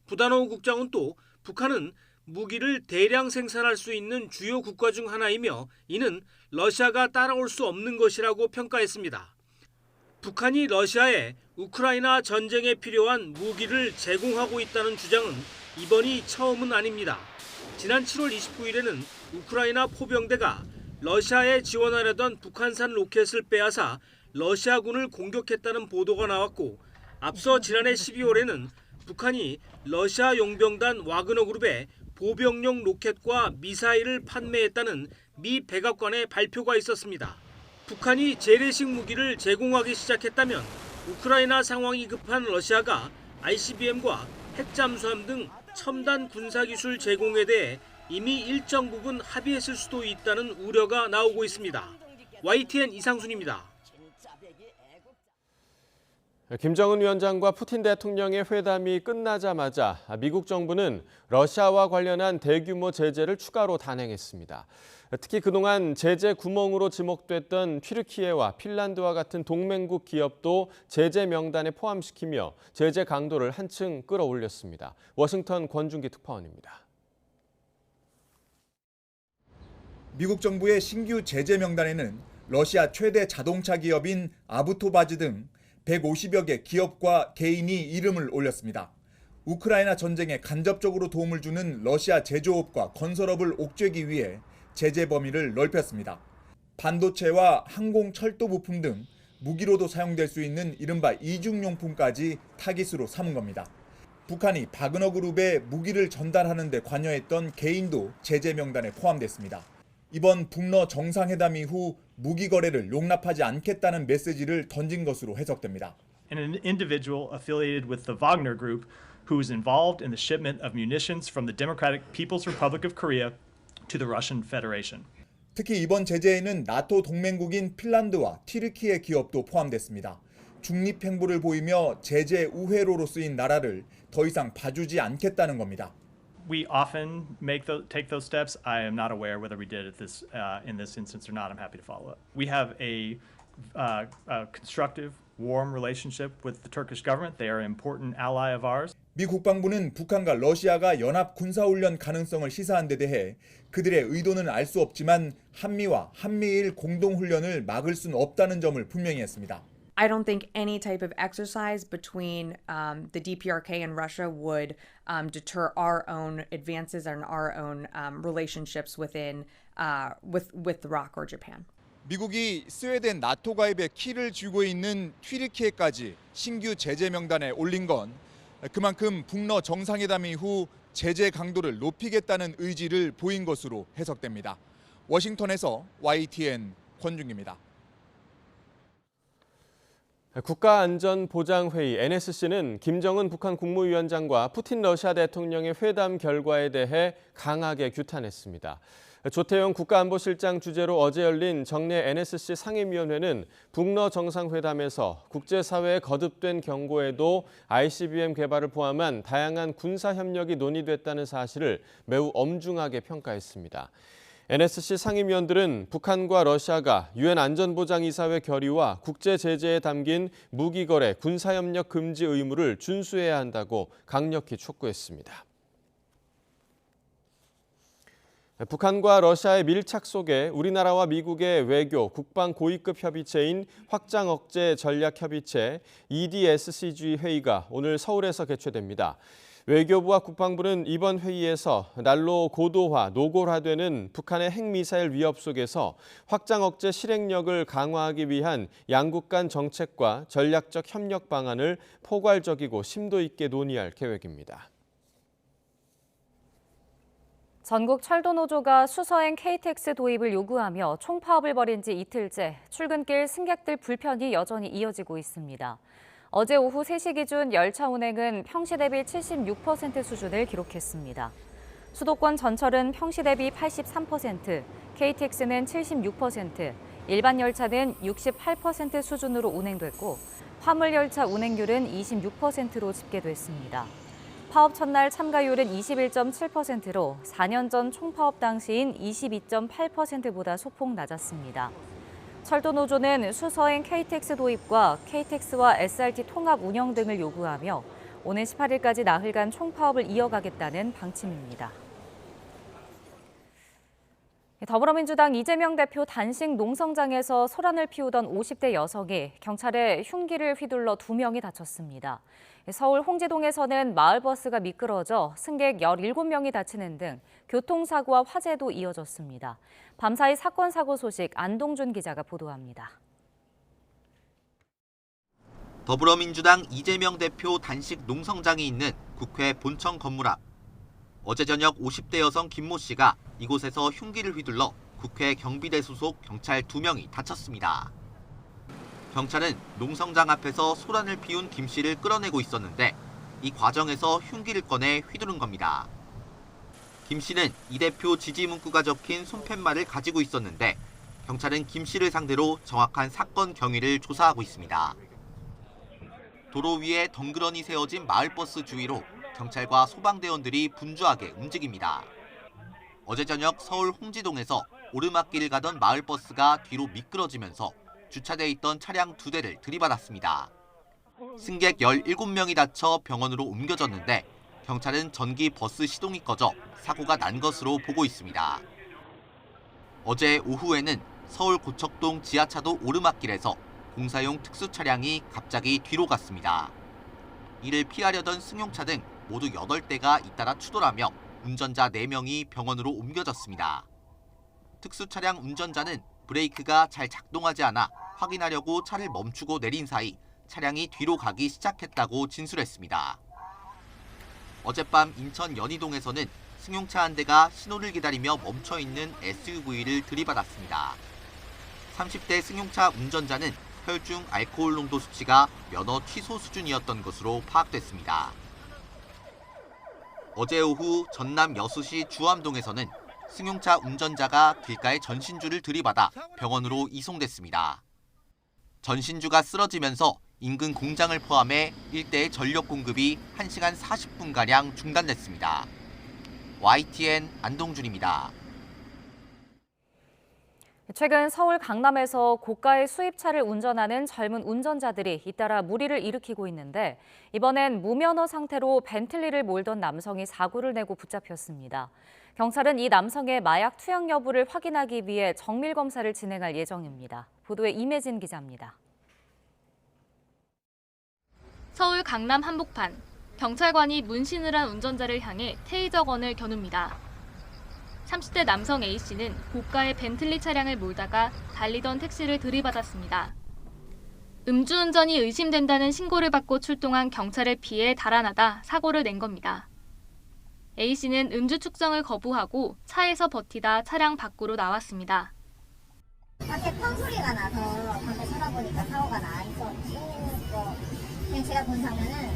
부다노우 국장은 또 북한은 무기를 대량 생산할 수 있는 주요 국가 중 하나이며 이는 러시아가 따라올 수 없는 것이라고 평가했습니다. 북한이 러시아에 우크라이나 전쟁에 필요한 무기를 제공하고 있다는 주장은 이번이 처음은 아닙니다. 지난 7월 29일에는 우크라이나 포병대가 러시아에 지원하려던 북한산 로켓을 빼앗아 러시아군을 공격했다는 보도가 나왔고 앞서 지난해 12월에는 북한이 러시아 용병단 와그너 그룹에 보병용 로켓과 미사일을 판매했다는 미 백악관의 발표가 있었습니다. 북한이 재래식 무기를 제공하기 시작했다면 우크라이나 상황이 급한 러시아가 ICBM과 핵잠수함 등 첨단 군사기술 제공에 대해 이미 일정 부분 합의했을 수도 있다는 우려가 나오고 있습니다. YTN 이상순입니다.
김정은 위원장과 푸틴 대통령의 회담이 끝나자마자 미국 정부는 러시아와 관련한 대규모 제재를 추가로 단행했습니다. 특히 그동안 제재 구멍으로 지목됐던 튀르키예와 핀란드와 같은 동맹국 기업도 제재 명단에 포함시키며 제재 강도를 한층 끌어올렸습니다. 워싱턴 권준기 특파원입니다.
미국 정부의 신규 제재 명단에는 러시아 최대 자동차 기업인 아부토바즈 등 150여 개 기업과 개인이 이름을 올렸습니다. 우크라이나 전쟁에 간접적으로 도움을 주는 러시아 제조업과 건설업을 옥죄기 위해 제재 범위를 넓혔습니다. 반도체와 항공 철도 부품 등 무기로도 사용될 수 있는 이른바 이중용품까지 타깃으로 삼은 겁니다. 북한이 바그너 그룹에 무기를 전달하는 데 관여했던 개인도 제재 명단에 포함됐습니다. 이번 북러 정상회담 이후 무기 거래를 용납하지 않겠다는 메시지를 던진 것으로 해석됩니다.
And an individual affiliated with the Wagner Group who was involved in the shipment of munitions from the Democratic People's Republic of Korea to the Russian Federation.
특히 이번 제재에는 나토 동맹국인 핀란드와 튀르키예 기업도 포함됐습니다. 중립행보를 보이며 제재 우회로로 쓰인 나라를 더 이상 봐주지 않겠다는 겁니다.
We often take those steps. I am not aware whether we did it in this instance or not. I'm happy to follow up. We have a constructive, warm relationship with the Turkish government. They are an important ally of ours.
미 국방부는 북한과 러시아가 연합 군사훈련 가능성을 시사한 데 대해 그들의 의도는 알 수 없지만 한미와 한미일 공동훈련을 막을 수는 없다는 점을 분명히 했습니다.
I don't think any type of exercise between the DPRK and Russia would deter our own advances and our own relationships within with the ROC or Japan.
미국이 스웨덴 나토 가입에 키를 쥐고 있는 튀르키예까지 신규 제재 명단에 올린 건 그만큼 북러 정상회담 이후 제재 강도를 높이겠다는 의지를 보인 것으로 해석됩니다. 워싱턴에서 YTN 권준기입니다.
국가안전보장회의 NSC는 김정은 북한 국무위원장과 푸틴 러시아 대통령의 회담 결과에 대해 강하게 규탄했습니다. 조태용 국가안보실장 주재로 어제 열린 정례 NSC 상임위원회는 북러 정상회담에서 국제사회의 거듭된 경고에도 ICBM 개발을 포함한 다양한 군사협력이 논의됐다는 사실을 매우 엄중하게 평가했습니다. NSC 상임위원들은 북한과 러시아가 유엔 안전보장이사회 결의와 국제 제재에 담긴 무기 거래, 군사협력 금지 의무를 준수해야 한다고 강력히 촉구했습니다. 북한과 러시아의 밀착 속에 우리나라와 미국의 외교, 국방 고위급 협의체인 확장 억제 전략 협의체 EDSCG 회의가 오늘 서울에서 개최됩니다. 외교부와 국방부는 이번 회의에서 날로 고도화, 노골화되는 북한의 핵미사일 위협 속에서 확장 억제 실행력을 강화하기 위한 양국 간 정책과 전략적 협력 방안을 포괄적이고 심도 있게 논의할 계획입니다.
전국 철도노조가 수서행 KTX 도입을 요구하며 총파업을 벌인 지 이틀째 출근길 승객들 불편이 여전히 이어지고 있습니다. 어제 오후 3시 기준 열차 운행은 평시 대비 76% 수준을 기록했습니다. 수도권 전철은 평시 대비 83%, KTX는 76%, 일반 열차는 68% 수준으로 운행됐고 화물열차 운행률은 26%로 집계됐습니다. 파업 첫날 참가율은 21.7%로 4년 전 총파업 당시인 22.8%보다 소폭 낮았습니다. 철도노조는 수서행 KTX 도입과 KTX와 SRT 통합 운영 등을 요구하며 오는 18일까지 나흘간 총파업을 이어가겠다는 방침입니다. 더불어민주당 이재명 대표 단식 농성장에서 소란을 피우던 50대 여성이 경찰에 흉기를 휘둘러 2명이 다쳤습니다. 서울 홍지동에서는 마을버스가 미끄러져 승객 17명이 다치는 등 교통사고와 화재도 이어졌습니다. 밤사이 사건 사고 소식 안동준 기자가 보도합니다.
더불어민주당 이재명 대표 단식 농성장이 있는 국회 본청 건물 앞. 어제 저녁 50대 여성 김모 씨가 이곳에서 흉기를 휘둘러 국회 경비대 소속 경찰 2명이 다쳤습니다. 경찰은 농성장 앞에서 소란을 피운 김 씨를 끌어내고 있었는데 이 과정에서 흉기를 꺼내 휘두른 겁니다. 김 씨는 이 대표 지지 문구가 적힌 손팻말을 가지고 있었는데 경찰은 김 씨를 상대로 정확한 사건 경위를 조사하고 있습니다. 도로 위에 덩그러니 세워진 마을버스 주위로 경찰과 소방대원들이 분주하게 움직입니다. 어제 저녁 서울 홍지동에서 오르막길을 가던 마을버스가 뒤로 미끄러지면서 주차돼 있던 차량 2대를 들이받았습니다. 승객 17명이 다쳐 병원으로 옮겨졌는데 경찰은 전기 버스 시동이 꺼져 사고가 난 것으로 보고 있습니다. 어제 오후에는 서울 고척동 지하차도 오르막길에서 공사용 특수 차량이 갑자기 뒤로 갔습니다. 이를 피하려던 승용차 등 모두 8대가 잇따라 추돌하며 운전자 4명이 병원으로 옮겨졌습니다. 특수 차량 운전자는 브레이크가 잘 작동하지 않아 확인하려고 차를 멈추고 내린 사이 차량이 뒤로 가기 시작했다고 진술했습니다. 어젯밤 인천 연희동에서는 승용차 한 대가 신호를 기다리며 멈춰있는 SUV를 들이받았습니다. 30대 승용차 운전자는 혈중 알코올 농도 수치가 면허 취소 수준이었던 것으로 파악됐습니다. 어제 오후 전남 여수시 주암동에서는 승용차 운전자가 길가에 전신주를 들이받아 병원으로 이송됐습니다. 전신주가 쓰러지면서 인근 공장을 포함해 일대의 전력 공급이 1시간 40분가량 중단됐습니다. YTN 안동준입니다.
최근 서울 강남에서 고가의 수입차를 운전하는 젊은 운전자들이 잇따라 무리를 일으키고 있는데 이번엔 무면허 상태로 벤틀리를 몰던 남성이 사고를 내고 붙잡혔습니다. 경찰은 이 남성의 마약 투약 여부를 확인하기 위해 정밀 검사를 진행할 예정입니다. 보도에 임혜진 기자입니다.
서울 강남 한복판, 경찰관이 문신을 한 운전자를 향해 테이저건을 겨눕니다. 30대 남성 A씨는 고가의 벤틀리 차량을 몰다가 달리던 택시를 들이받았습니다. 음주운전이 의심된다는 신고를 받고 출동한 경찰을 피해 달아나다 사고를 낸 겁니다. A씨는 음주 측정을 거부하고 차에서 버티다 차량 밖으로 나왔습니다.
밖에 펑 소리가 나서 밖에 쳐다보니까 사고가 나 있었고 그냥 제가 본 장면은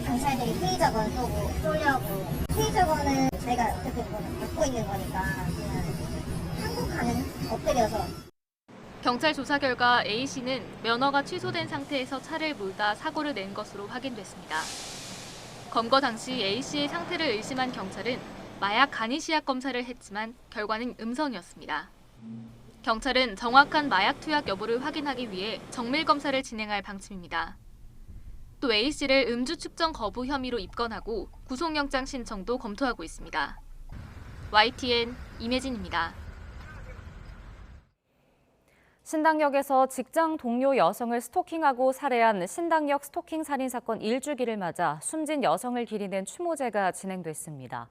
경찰들이 테이저건 쏘고 쏘려고 테이저건은 저희가 어떻게 보면 갖고 있는 거니까 그냥 항복하는 엎드려서.
경찰 조사 결과 A씨는 면허가 취소된 상태에서 차를 몰다 사고를 낸 것으로 확인됐습니다. 검거 당시 A씨의 상태를 의심한 경찰은 마약 간이시약 검사를 했지만 결과는 음성이었습니다. 경찰은 정확한 마약 투약 여부를 확인하기 위해 정밀 검사를 진행할 방침입니다. 또 A씨를 음주 측정 거부 혐의로 입건하고 구속영장 신청도 검토하고 있습니다. YTN 임혜진입니다.
신당역에서 직장 동료 여성을 스토킹하고 살해한 신당역 스토킹 살인 사건 1주기를 맞아 숨진 여성을 기리는 추모제가 진행됐습니다.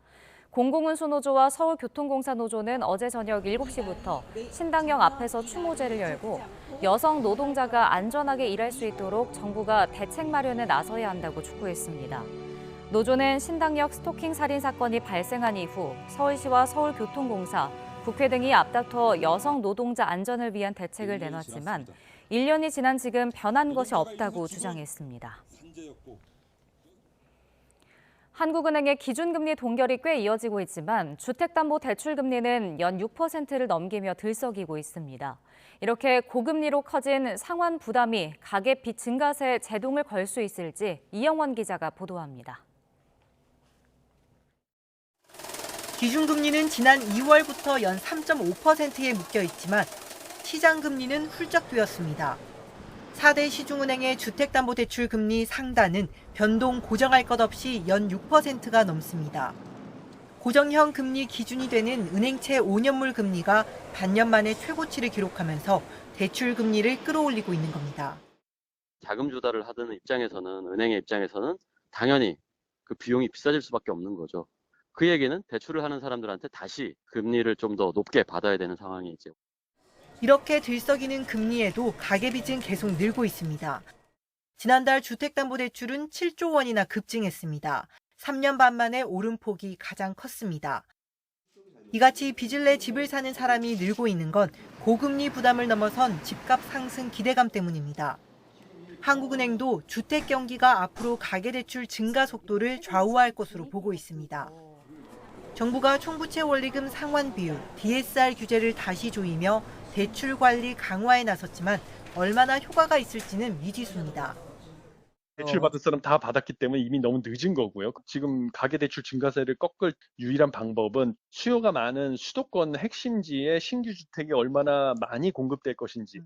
공공운수노조와 서울교통공사 노조는 어제 저녁 7시부터 신당역 앞에서 추모제를 열고 여성 노동자가 안전하게 일할 수 있도록 정부가 대책 마련에 나서야 한다고 촉구했습니다. 노조는 신당역 스토킹 살인 사건이 발생한 이후 서울시와 서울교통공사, 국회 등이 앞다퉈 여성 노동자 안전을 위한 대책을 내놨지만 1년이 지난 지금 변한 것이 없다고 주장했습니다. 한국은행의 기준금리 동결이 꽤 이어지고 있지만 주택담보대출금리는 연 6%를 넘기며 들썩이고 있습니다. 이렇게 고금리로 커진 상환 부담이 가계 빚 증가세에 제동을 걸 수 있을지 이영원 기자가 보도합니다.
기준금리는 지난 2월부터 연 3.5%에 묶여 있지만 시장금리는 훌쩍 뛰었습니다. 4대 시중은행의 주택담보대출 금리 상단은 변동 고정할 것 없이 연 6%가 넘습니다. 고정형 금리 기준이 되는 은행채 5년물 금리가 반년 만에 최고치를 기록하면서 대출 금리를 끌어올리고 있는 겁니다.
자금 조달을 하던 입장에서는 은행의 입장에서는 당연히 그 비용이 비싸질 수밖에 없는 거죠. 그 얘기는 대출을 하는 사람들한테 다시 금리를 좀 더 높게 받아야 되는 상황이죠.
이렇게 들썩이는 금리에도 가계빚은 계속 늘고 있습니다. 지난달 주택담보대출은 7조 원이나 급증했습니다. 3년 반 만에 오름폭이 가장 컸습니다. 이같이 빚을 내 집을 사는 사람이 늘고 있는 건 고금리 부담을 넘어선 집값 상승 기대감 때문입니다. 한국은행도 주택 경기가 앞으로 가계대출 증가 속도를 좌우할 것으로 보고 있습니다. 정부가 총부채 원리금 상환 비율, DSR 규제를 다시 조이며 대출 관리 강화에 나섰지만 얼마나 효과가 있을지는 미지수입니다.
대출 받을 사람 다 받았기 때문에 이미 너무 늦은 거고요. 지금 가계대출 증가세를 꺾을 유일한 방법은 수요가 많은 수도권 핵심지에 신규 주택이 얼마나 많이 공급될 것인지.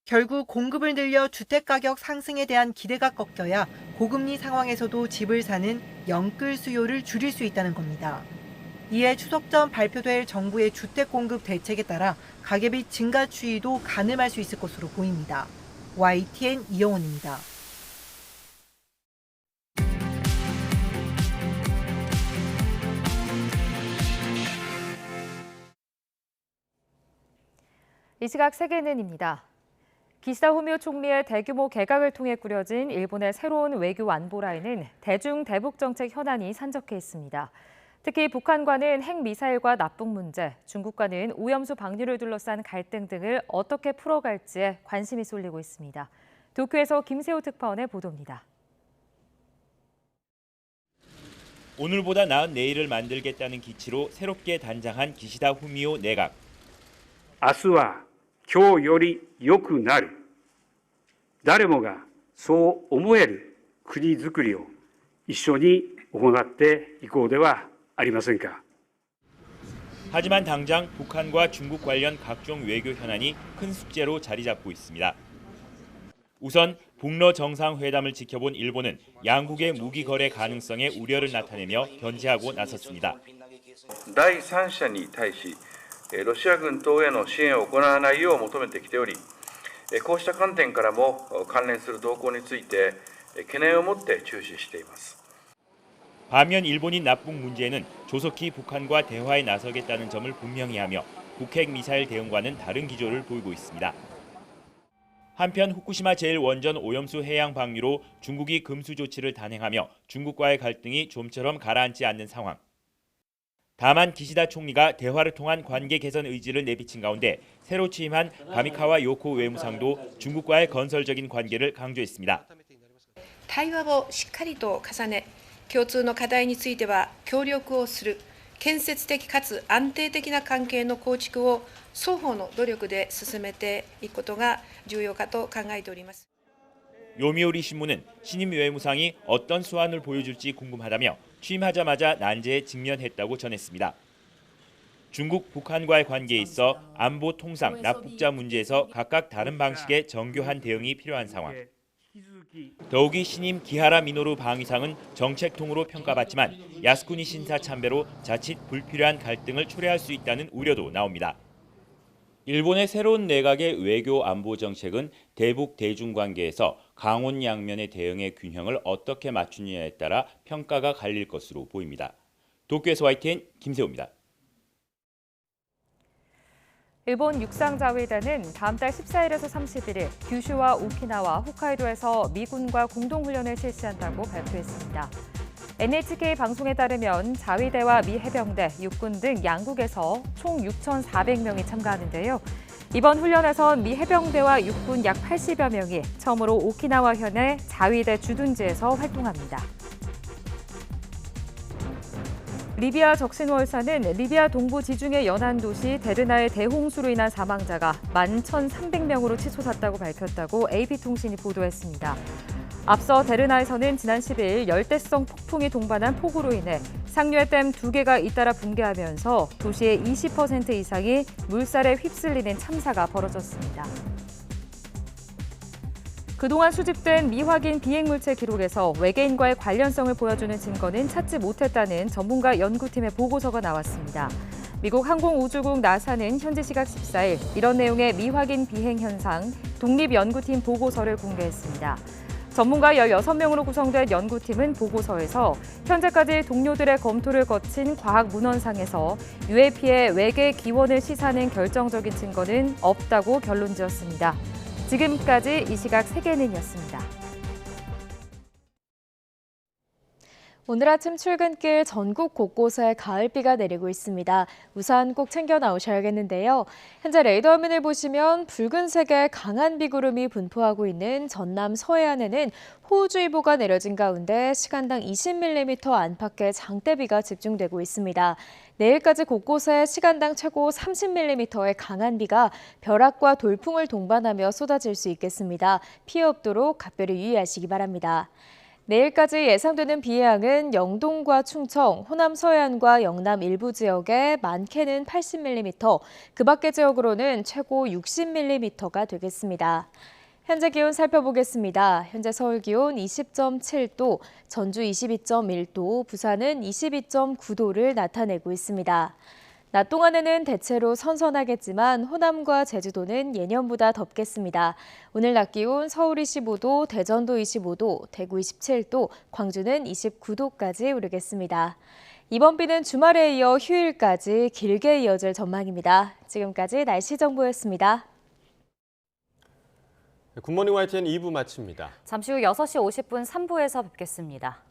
결국 공급을 늘려 주택가격 상승에 대한 기대가 꺾여야 고금리 상황에서도 집을 사는 영끌 수요를 줄일 수 있다는 겁니다. 이에 추석 전 발표될 정부의 주택 공급 대책에 따라 가계빚 증가 추이도 가늠할 수 있을 것으로 보입니다. YTN 이영원입니다.
이 시각 세계는입니다. 기시다 후미오 총리의 대규모 개각을 통해 꾸려진 일본의 새로운 외교 안보 라인은 대중 대북 정책 현안이 산적해 있습니다. 특히 북한과는 핵미사일과 납북 문제, 중국과는 오염수 방류를 둘러싼 갈등 등을 어떻게 풀어갈지에 관심이 쏠리고 있습니다. 도쿄에서 김세호 특파원의 보도입니다.
오늘보다 나은 내일을 만들겠다는 기치로 새롭게 단장한 기시다 후미오 내각.
明日は今日より良くなる。
誰もがそう思える国づくりを一緒に行っていこうではありませんか。
하지만 당장 북한과 중국 관련 각종 외교 현안이 큰 숙제로 자리 잡고 있습니다. 우선 북러 정상회담을 지켜본 일본은 양국의 무기 거래 가능성에 우려를 나타내며 견제하고 나섰습니다.
第三者に対し、ロシア軍等への支援を行わないよう求めてきており、こうした観点からも関連する動向について懸念を持って注視しています。
반면 일본이 남북 문제에는 조속히 북한과 대화에 나서겠다는 점을 분명히 하며 북핵 미사일 대응과는 다른 기조를 보이고 있습니다. 한편 후쿠시마 제1원전 오염수 해양 방류로 중국이 금수 조치를 단행하며 중국과의 갈등이 좀처럼 가라앉지 않는 상황. 다만 기시다 총리가 대화를 통한 관계 개선 의지를 내비친 가운데 새로 취임한 가미카와 요코 외무상도 중국과의 건설적인 관계를 강조했습니다.
対話をしっかりと重ね、共通の課題については協力をする、建設的かつ安定的な関係の構築を双方の努力で進めていくことが重要かと考えております。
요미우리 신문은 신임 외무상이 어떤 수완을 보여줄지 궁금하다며 취임하자마자 난제에 직면했다고 전했습니다. 중국, 북한과의 관계에 있어 안보, 통상, 납북자 문제에서 각각 다른 방식의 정교한 대응이 필요한 상황. 더욱이 신임 기하라 미노루 방위상은 정책통으로 평가받지만 야스쿠니 신사 참배로 자칫 불필요한 갈등을 초래할 수 있다는 우려도 나옵니다. 일본의 새로운 내각의 외교 안보 정책은 대북 대중 관계에서 강원 양면의 대응의 균형을 어떻게 맞추느냐에 따라 평가가 갈릴 것으로 보입니다. 도쿄에서 YTN 김세호입니다.
일본 육상자위대는 다음 달 14일에서 31일 규슈와 오키나와 홋카이도에서 미군과 공동훈련을 실시한다고 발표했습니다. NHK 방송에 따르면 자위대와 미 해병대, 육군 등 양국에서 총 6,400명이 참가하는데요. 이번 훈련에선 미 해병대와 육군 약 80여 명이 처음으로 오키나와현의 자위대 주둔지에서 활동합니다. 리비아 적신월사는 리비아 동부 지중해 연안 도시 데르나의 대홍수로 인한 사망자가 11,300명으로 치솟았다고 밝혔다고 AP통신이 보도했습니다. 앞서 데르나에서는 지난 10일 열대성 폭풍이 동반한 폭우로 인해 상류의 댐 2개가 잇따라 붕괴하면서 도시의 20% 이상이 물살에 휩쓸리는 참사가 벌어졌습니다. 그동안 수집된 미확인 비행물체 기록에서 외계인과의 관련성을 보여주는 증거는 찾지 못했다는 전문가 연구팀의 보고서가 나왔습니다. 미국 항공우주국 나사는 현지 시각 14일 이런 내용의 미확인 비행 현상 독립연구팀 보고서를 공개했습니다. 전문가 16명으로 구성된 연구팀은 보고서에서 현재까지 동료들의 검토를 거친 과학 문헌상에서 UAP의 외계 기원을 시사하는 결정적인 증거는 없다고 결론지었습니다. 지금까지 이 시각 세계는이었습니다.
오늘 아침 출근길 전국 곳곳에 가을비가 내리고 있습니다. 우산 꼭 챙겨 나오셔야겠는데요. 현재 레이더 화면을 보시면 붉은색의 강한 비구름이 분포하고 있는 전남 서해안에는 호우주의보가 내려진 가운데 시간당 20mm 안팎의 장대비가 집중되고 있습니다. 내일까지 곳곳에 시간당 최고 30mm의 강한 비가 벼락과 돌풍을 동반하며 쏟아질 수 있겠습니다. 피해 없도록 각별히 유의하시기 바랍니다. 내일까지 예상되는 비의 양은 영동과 충청, 호남 서해안과 영남 일부 지역에 많게는 80mm, 그 밖의 지역으로는 최고 60mm가 되겠습니다. 현재 기온 살펴보겠습니다. 현재 서울 기온 20.7도, 전주 22.1도, 부산은 22.9도를 나타내고 있습니다. 낮 동안에는 대체로 선선하겠지만 호남과 제주도는 예년보다 덥겠습니다. 오늘 낮 기온 서울 25도, 대전도 25도, 대구 27도, 광주는 29도까지 오르겠습니다. 이번 비는 주말에 이어 휴일까지 길게 이어질 전망입니다. 지금까지 날씨 정보였습니다.
굿모닝 YTN 2부 마칩니다.
잠시 후 6시 50분 3부에서 뵙겠습니다.